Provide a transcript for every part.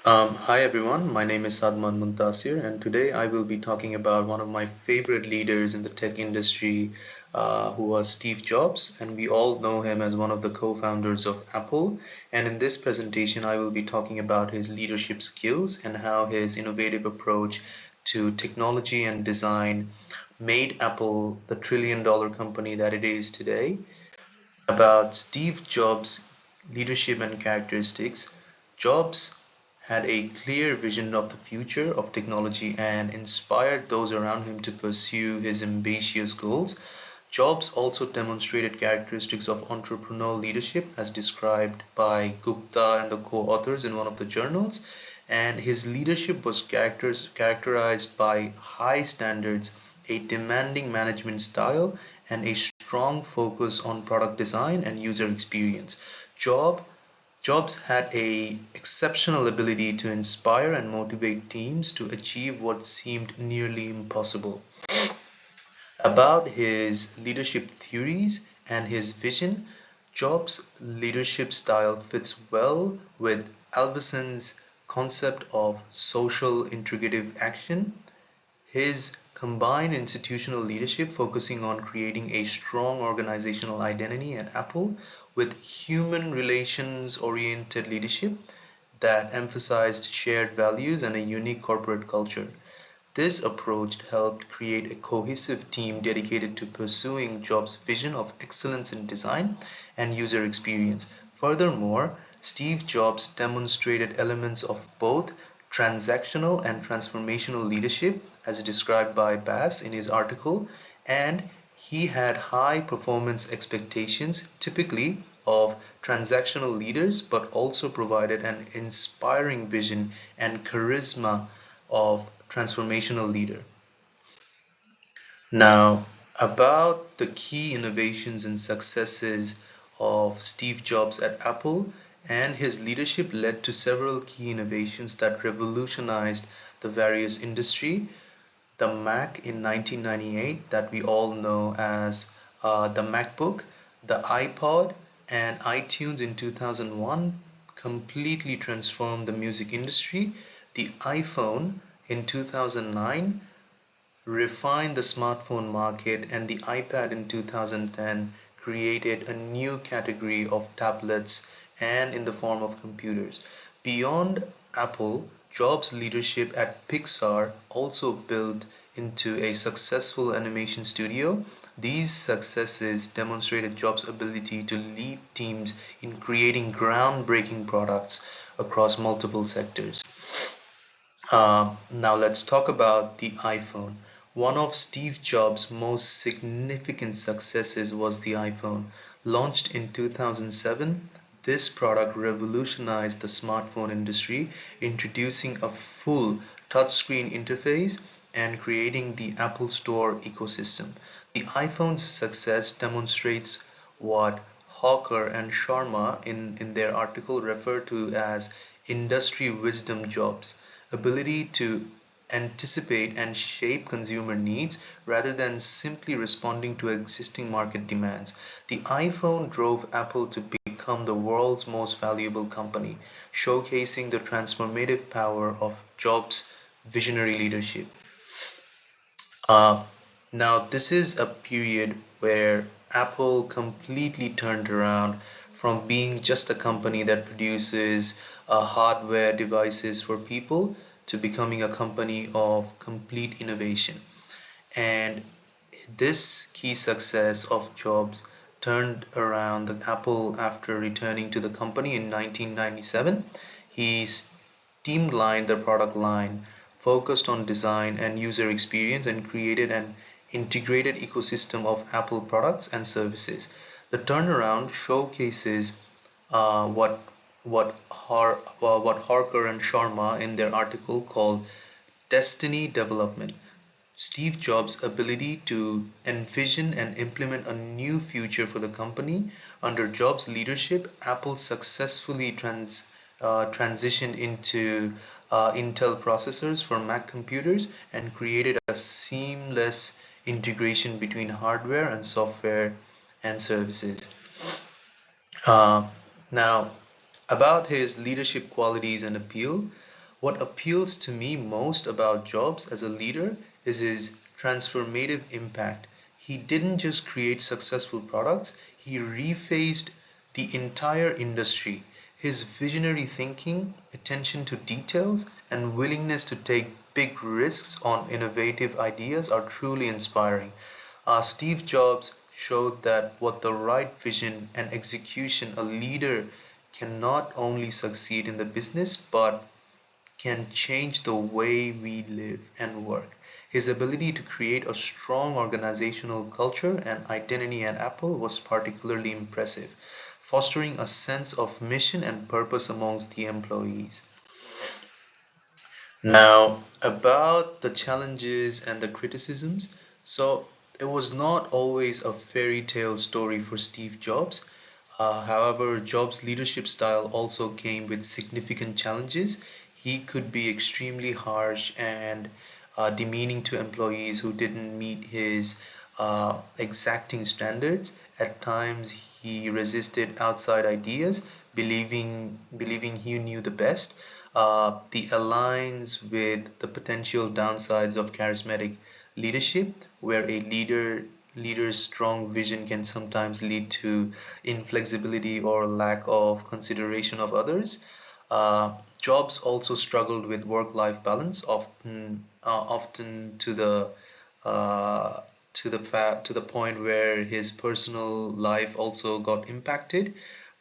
Hi everyone, my name is Sadman Muntasir, and today I will be talking about one of my favorite leaders in the tech industry, who was Steve Jobs, and we all know him as one of the co-founders of Apple. And in this presentation, I will be talking about his leadership skills and how his innovative approach to technology and design made Apple the trillion-dollar company that it is today. About Steve Jobs' leadership and characteristics, Jobs had a clear vision of the future of technology and inspired those around him to pursue his ambitious goals. Jobs also demonstrated characteristics of entrepreneurial leadership as described by Gupta and the co-authors in one of the journals, and his leadership was characterized by high standards, a demanding management style, and a strong focus on product design and user experience. Job Jobs had a exceptional ability to inspire and motivate teams to achieve what seemed nearly impossible. About his leadership theories and his vision, Jobs' leadership style fits well with Alvison's concept of social integrative action. His combined institutional leadership, focusing on creating a strong organizational identity at Apple, with human relations oriented leadership that emphasized shared values and a unique corporate culture. This approach helped create a cohesive team dedicated to pursuing Jobs' vision of excellence in design and user experience. Furthermore, Steve Jobs demonstrated elements of both transactional and transformational leadership, as described by Bass in his article, and he had high performance expectations, typically of transactional leaders, but also provided an inspiring vision and charisma of transformational leader. Now, about the key innovations and successes of Steve Jobs at Apple, and his leadership led to several key innovations that revolutionized the various industry. The Mac in 1998 that we all know as the MacBook, the iPod, and iTunes in 2001 completely transformed the music industry. The iPhone in 2009 refined the smartphone market, and the iPad in 2010 created a new category of tablets and in the form of computers. Beyond Apple, Jobs' leadership at Pixar also built into a successful animation studio. These successes demonstrated Jobs' ability to lead teams in creating groundbreaking products across multiple sectors. Now let's talk about the iPhone. One of Steve Jobs' most significant successes was the iPhone. Launched in 2007, this product revolutionized the smartphone industry, introducing a full touchscreen interface and creating the Apple Store ecosystem. The iPhone's success demonstrates what Hawker and Sharma in their article refer to as industry wisdom. Jobs' ability to anticipate and shape consumer needs rather than simply responding to existing market demands. The iPhone drove Apple to become the world's most valuable company, showcasing the transformative power of Jobs' visionary leadership. Uh, Now, this is a period where Apple completely turned around from being just a company that produces hardware devices for people to becoming a company of complete innovation. And this key success of Jobs turned around the Apple after returning to the company in 1997. He streamlined the product line, focused on design and user experience, and created an integrated ecosystem of Apple products and services. The turnaround showcases what what Harker and Sharma in their article called destiny development. Steve Jobs' ability to envision and implement a new future for the company. Under Jobs' leadership, Apple successfully transitioned into Intel processors for Mac computers and created a seamless integration between hardware and software and services. Uh, Now, About his leadership qualities and appeal, what appeals to me most about Jobs as a leader is his transformative impact. He didn't just create successful products, he refaced the entire industry. His visionary thinking, attention to details, and willingness to take big risks on innovative ideas are truly inspiring. Steve Jobs showed that what the right vision and execution, a leader can not only succeed in the business but can change the way we live and work. His ability to create a strong organizational culture and identity at Apple was particularly impressive, fostering a sense of mission and purpose amongst the employees. Now, about the challenges and the criticisms. So, it was not always a fairy tale story for Steve Jobs. However, Jobs' leadership style also came with significant challenges. He could be extremely harsh and demeaning to employees who didn't meet his exacting standards. At times, he resisted outside ideas, believing he knew the best. The aligns with the potential downsides of charismatic leadership, where a leader's strong vision can sometimes lead to inflexibility or lack of consideration of others. Jobs also struggled with work-life balance, often uh, to the point where his personal life also got impacted.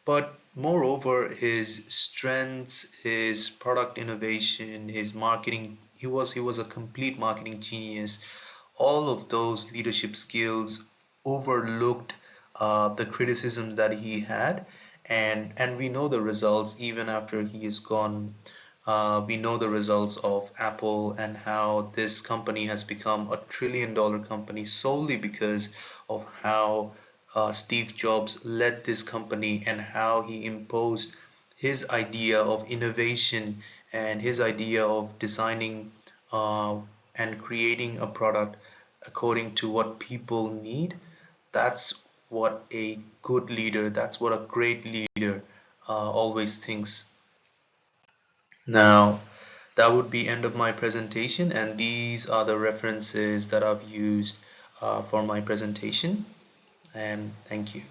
But moreover, his strengths, his product innovation, his marketing, he was a complete marketing genius. All of those leadership skills overlooked the criticisms that he had, and we know the results even after he is gone. We know the results of Apple and how this company has become a $1 trillion company solely because of how Steve Jobs led this company and how he imposed his idea of innovation and his idea of designing uh, and creating a product according to what people need. That's what a good leader, that's what a great leader always thinks. Now, that would be end of my presentation, and these are the references that I've used for my presentation. And thank you.